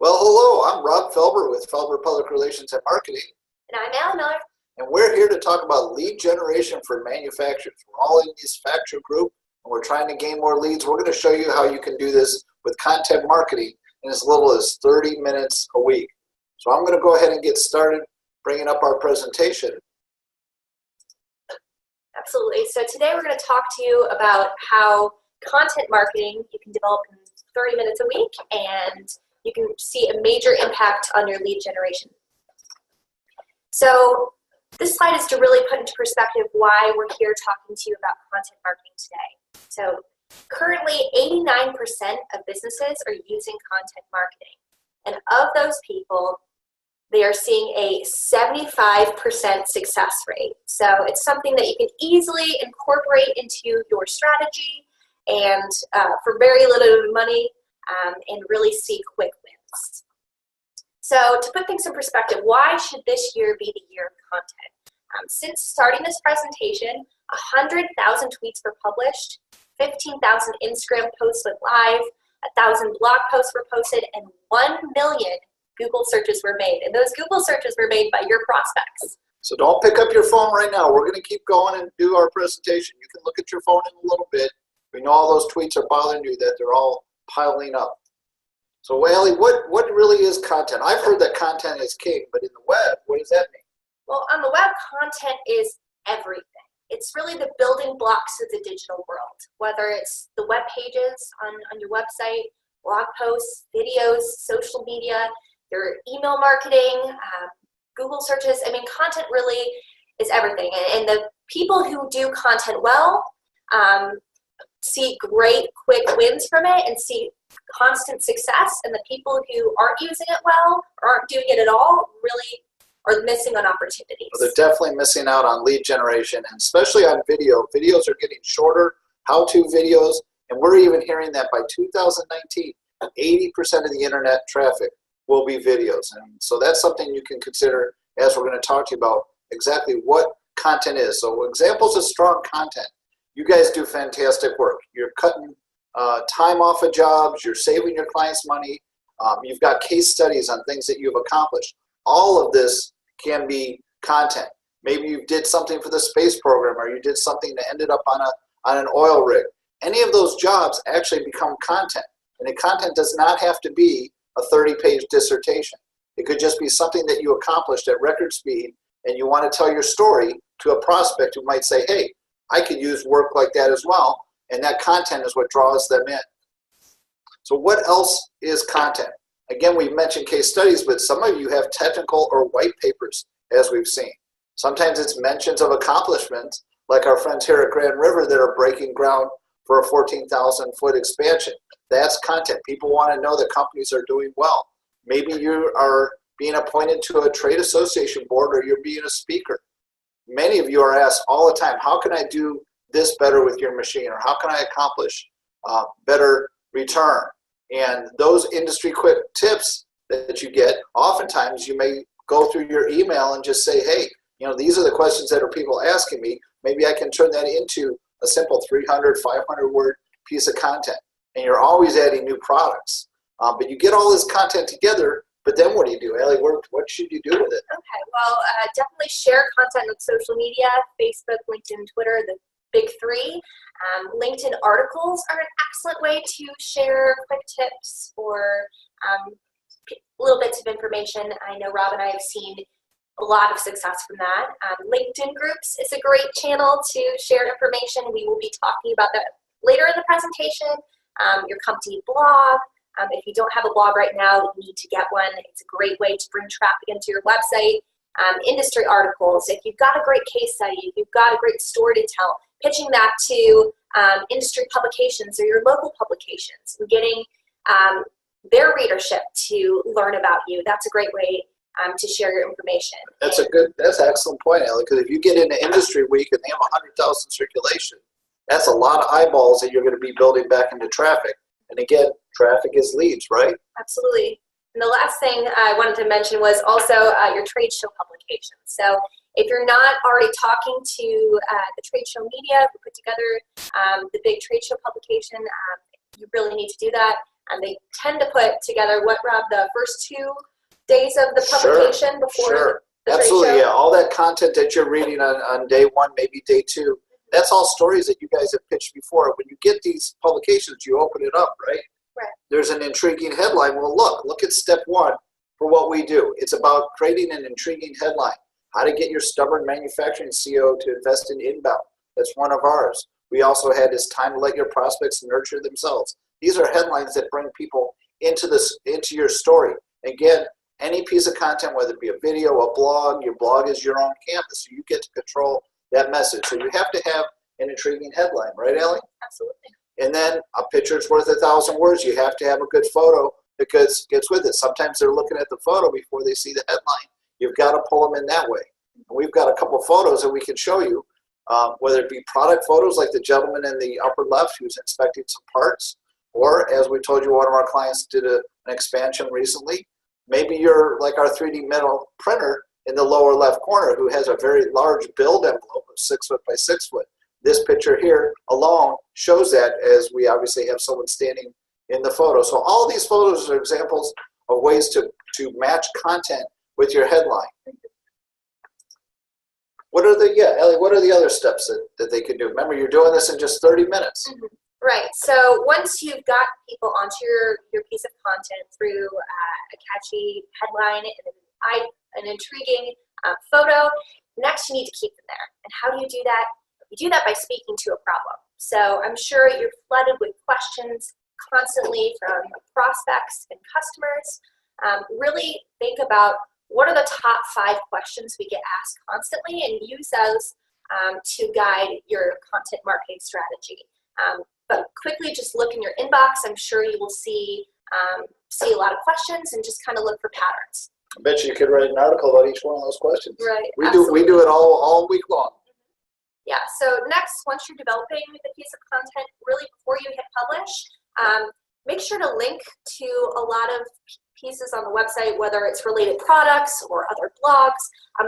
Well, hello, I'm Rob Felber with Felber Public Relations and Marketing. And I'm Allie Miller. And we're here to talk about lead generation for manufacturers. We're all in this factory group and we're trying to gain more leads. We're going to show you how you can do this with content marketing in as little as 30 minutes a week. So I'm going to go ahead and get started bringing up our presentation. Absolutely. So today we're going to talk to you about how content marketing you can develop in 30 minutes a week, and you can see a major impact on your lead generation. So this slide is to really put into perspective why we're here talking to you about content marketing today. So currently 89% of businesses are using content marketing. And of those people, they are seeing a 75% success rate. So it's something that you can easily incorporate into your strategy and for very little money and really see quick wins. So to put things in perspective, why should this year be the year of content? Since starting this presentation, 100,000 tweets were published, 15,000 Instagram posts went live, 1,000 blog posts were posted, and 1 million Google searches were made. And those Google searches were made by your prospects. So don't pick up your phone right now. We're going to keep going and do our presentation. You can look at your phone in a little bit. We know all those tweets are bothering you, that they're all piling up. So Allie, what really is content? I've heard that content is king, but in the web, what does that mean? Well, on the web, content is everything. It's really the building blocks of the digital world, whether it's the web pages on your website, blog posts, videos, social media, your email marketing, Google searches. I mean, content really is everything. And the people who do content well see great quick wins from it and see constant success. And the people who aren't using it well or aren't doing it at all really are missing on opportunities. Well, they're definitely missing out on lead generation, and especially on video. Videos are getting shorter, how-to videos, and we're even hearing that by 2019, 80% of the internet traffic will be videos. And so that's something you can consider as we're going to talk to you about exactly what content is. So examples of strong content. You guys do fantastic work. You're cutting time off of jobs. You're saving your clients money. You've got case studies on things that you've accomplished. All of this can be content. Maybe you did something for the space program, or you did something that ended up on an oil rig. Any of those jobs actually become content. And the content does not have to be a 30-page dissertation. It could just be something that you accomplished at record speed, and you want to tell your story to a prospect who might say, hey, I could use work like that as well, and that content is what draws them in. So what else is content? Again, we've mentioned case studies, but some of you have technical or white papers, as we've seen. Sometimes it's mentions of accomplishments, like our friends here at Grand River that are breaking ground for a 14,000-foot expansion. That's content. People want to know that companies are doing well. Maybe you are being appointed to a trade association board, or you're being a speaker. Many of you are asked all the time, how can I do this better with your machine? Or how can I accomplish better return? And those industry quick tips that you get, oftentimes you may go through your email and just say, hey, you know, these are the questions that are people asking me. Maybe I can turn that into a simple 300, 500-word piece of content. And you're always adding new products. But you get all this content together, but then what do you do, Allie? What should you do with it? Okay, well, definitely share content on social media, Facebook, LinkedIn, Twitter, the big three. LinkedIn articles are an excellent way to share quick tips or little bits of information. I know Rob and I have seen a lot of success from that. LinkedIn groups is a great channel to share information. We will be talking about that later in the presentation. Your company blog. If you don't have a blog right now, you need to get one. It's a great way to bring traffic into your website. Industry articles. If you've got a great case study, if you've got a great story to tell, pitching that to industry publications or your local publications and getting their readership to learn about you. That's a great way to share your information. That's an excellent point, Allie, because if you get into Industry Week and they have 100,000 circulation, that's a lot of eyeballs that you're going to be building back into traffic. And again, traffic is leads, right? Absolutely. And the last thing I wanted to mention was also your trade show publications. So if you're not already talking to the trade show media who put together the big trade show publication, you really need to do that. And they tend to put together what, Rob, the first 2 days of the publication before the trade Absolutely, show? yeah. All that content that you're reading on day 1, maybe day 2, that's all stories that you guys have pitched before. When you get these publications, you open it up, right? Right. There's an intriguing headline. Well, look at step 1 for what we do. It's about creating an intriguing headline. How to get your stubborn manufacturing CEO to invest in inbound. That's one of ours. We also had It's time to let your prospects nurture themselves. These are headlines that bring people into your story. Again, any piece of content, whether it be a video, a blog, your blog is your own canvas, so you get to control that message. So you have to have an intriguing headline, right, Allie? Absolutely. And then a picture's worth 1,000 words. You have to have a good photo that gets with it. Sometimes they're looking at the photo before they see the headline. You've got to pull them in that way. And we've got a couple of photos that we can show you, whether it be product photos like the gentleman in the upper left who's inspecting some parts, or as we told you, one of our clients did an expansion recently. Maybe you're like our 3D metal printer in the lower left corner who has a very large build envelope of 6 foot by 6 foot. This picture here alone shows that, as we obviously have someone standing in the photo. So all these photos are examples of ways to match content with your headline. What are Ellie, what are the other steps that they can do? Remember, you're doing this in just 30 minutes. Mm-hmm. Right. So once you've got people onto your piece of content through a catchy headline and an intriguing photo, next you need to keep them there. And how do you do that? You do that by speaking to a problem. So I'm sure you're flooded with questions constantly from prospects and customers. Really think about what are the top 5 questions we get asked constantly, and use those to guide your content marketing strategy. But quickly just look in your inbox. I'm sure you will see a lot of questions and just kind of look for patterns. I bet you could write an article about each one of those questions. Right. We do it all week long. Yeah. So next, once you're developing the piece of content, really before you hit publish, make sure to link to a lot of pieces on the website, whether it's related products or other blogs.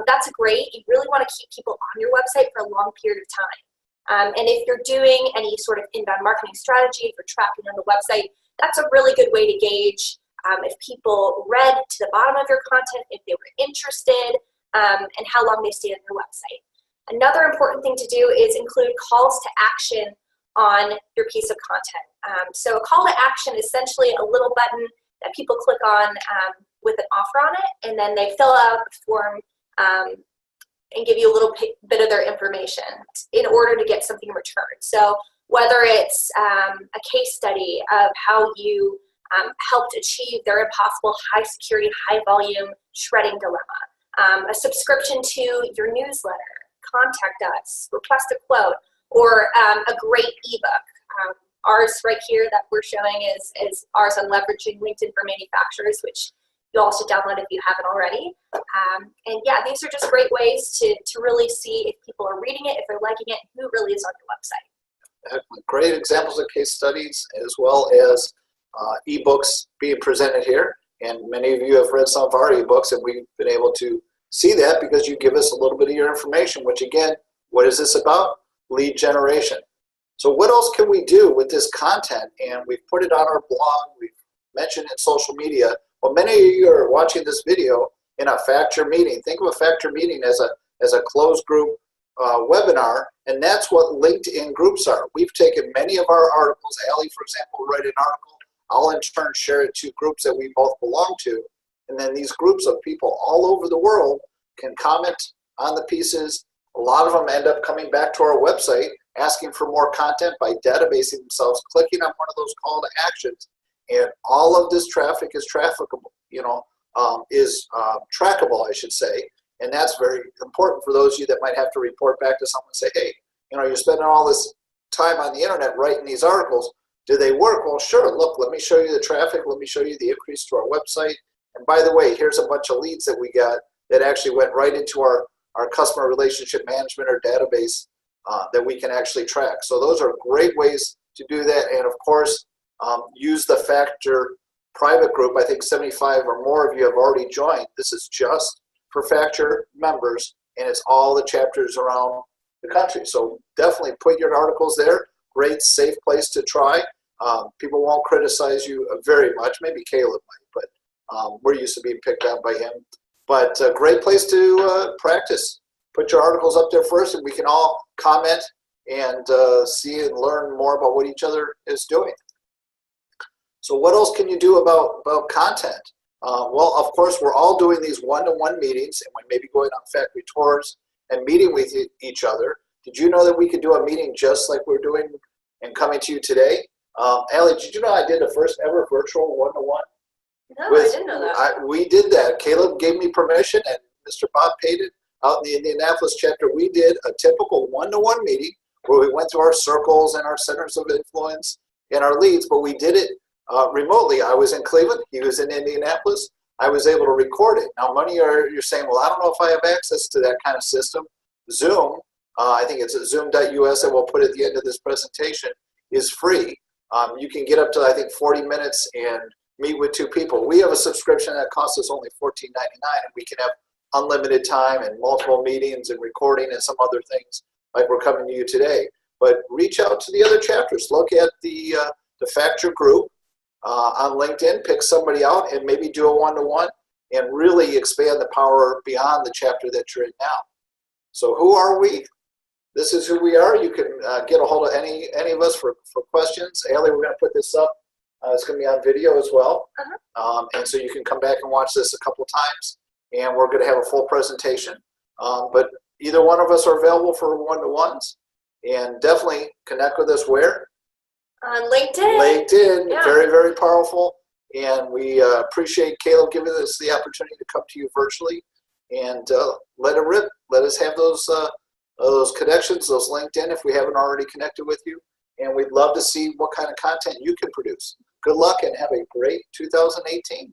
That's great. You really want to keep people on your website for a long period of time. And if you're doing any sort of inbound marketing strategy for tracking on the website, that's a really good way to gauge if people read to the bottom of your content, if they were interested, and how long they stayed on your website. Another important thing to do is include calls to action on your piece of content. So a call to action is essentially a little button that people click on with an offer on it, and then they fill out a form and give you a little bit of their information in order to get something in return. So whether it's a case study of how you helped achieve their impossible high security, high volume shredding dilemma, a subscription to your newsletter, contact us, request a quote, or a great ebook. Ours right here that we're showing is ours on leveraging LinkedIn for manufacturers, which you all should download if you haven't already. And yeah, these are just great ways to really see if people are reading it, if they're liking it, who really is on your website. Great examples of case studies, as well as ebooks being presented here. And many of you have read some of our ebooks, and we've been able to see that because you give us a little bit of your information, which again, what is this about? Lead generation. So what else can we do with this content? And we've put it on our blog, we've mentioned in social media. Well, many of you are watching this video in a factor meeting. Think of a factor meeting as a closed group webinar, and that's what LinkedIn groups are. We've taken many of our articles. Allie, for example, will write an article. I'll in turn share it to groups that we both belong to, and then these groups of people all over the world can comment on the pieces. A lot of them end up coming back to our website, asking for more content by databasing themselves, clicking on one of those call to actions, and all of this traffic is trafficable, trackable, I should say. And that's very important for those of you that might have to report back to someone and say, hey, you're spending all this time on the internet writing these articles. Do they work? Well, sure. Look, let me show you the traffic. Let me show you the increase to our website. And by the way, here's a bunch of leads that we got that actually went right into our customer relationship management or database that we can actually track. So those are great ways to do that. And of course, use the Factor private group. I think 75 or more of you have already joined. This is just for Factor members, and it's all the chapters around the country. So definitely put your articles there. Great, safe place to try. People won't criticize you very much. Maybe Caleb might, but we're used to being picked on by him. But a great place to practice. Put your articles up there first, and we can all comment and see and learn more about what each other is doing. So what else can you do about content? Well, of course, we're all doing these one-to-one meetings, and we're maybe going on factory tours and meeting with each other. Did you know that we could do a meeting just like we're doing and coming to you today? Allie, did you know I did the first ever virtual one-to-one? No, I didn't know that. We did that. Caleb gave me permission, and Mr. Bob paid it. Out in the Indianapolis chapter, we did a typical one-to-one meeting where we went through our circles and our centers of influence and our leads, but we did it remotely. I was in Cleveland. He was in Indianapolis. I was able to record it. Now, many you're saying, well, I don't know if I have access to that kind of system. Zoom, I think it's at zoom.us, and we'll put at the end of this presentation, is free. You can get up to, I think, 40 minutes and meet with 2 people. We have a subscription that costs us only $14.99, and we can have unlimited time and multiple meetings and recording and some other things like we're coming to you today. But reach out to the other chapters. Look at the Factor group on LinkedIn, pick somebody out and maybe do a one-to-one and really expand the power beyond the chapter that you're in now. So who are we? This is who we are. You can get a hold of any of us for questions. Allie, we're going to put this up. It's going to be on video as well. And so you can come back and watch this a couple times, and we're going to have a full presentation. But either one of us are available for one-to-ones, and definitely connect with us where? On LinkedIn. LinkedIn, yeah. Very, very powerful. And we appreciate Caleb giving us the opportunity to come to you virtually and let it rip. Let us have those connections, those LinkedIn, if we haven't already connected with you. And we'd love to see what kind of content you can produce. Good luck and have a great 2018.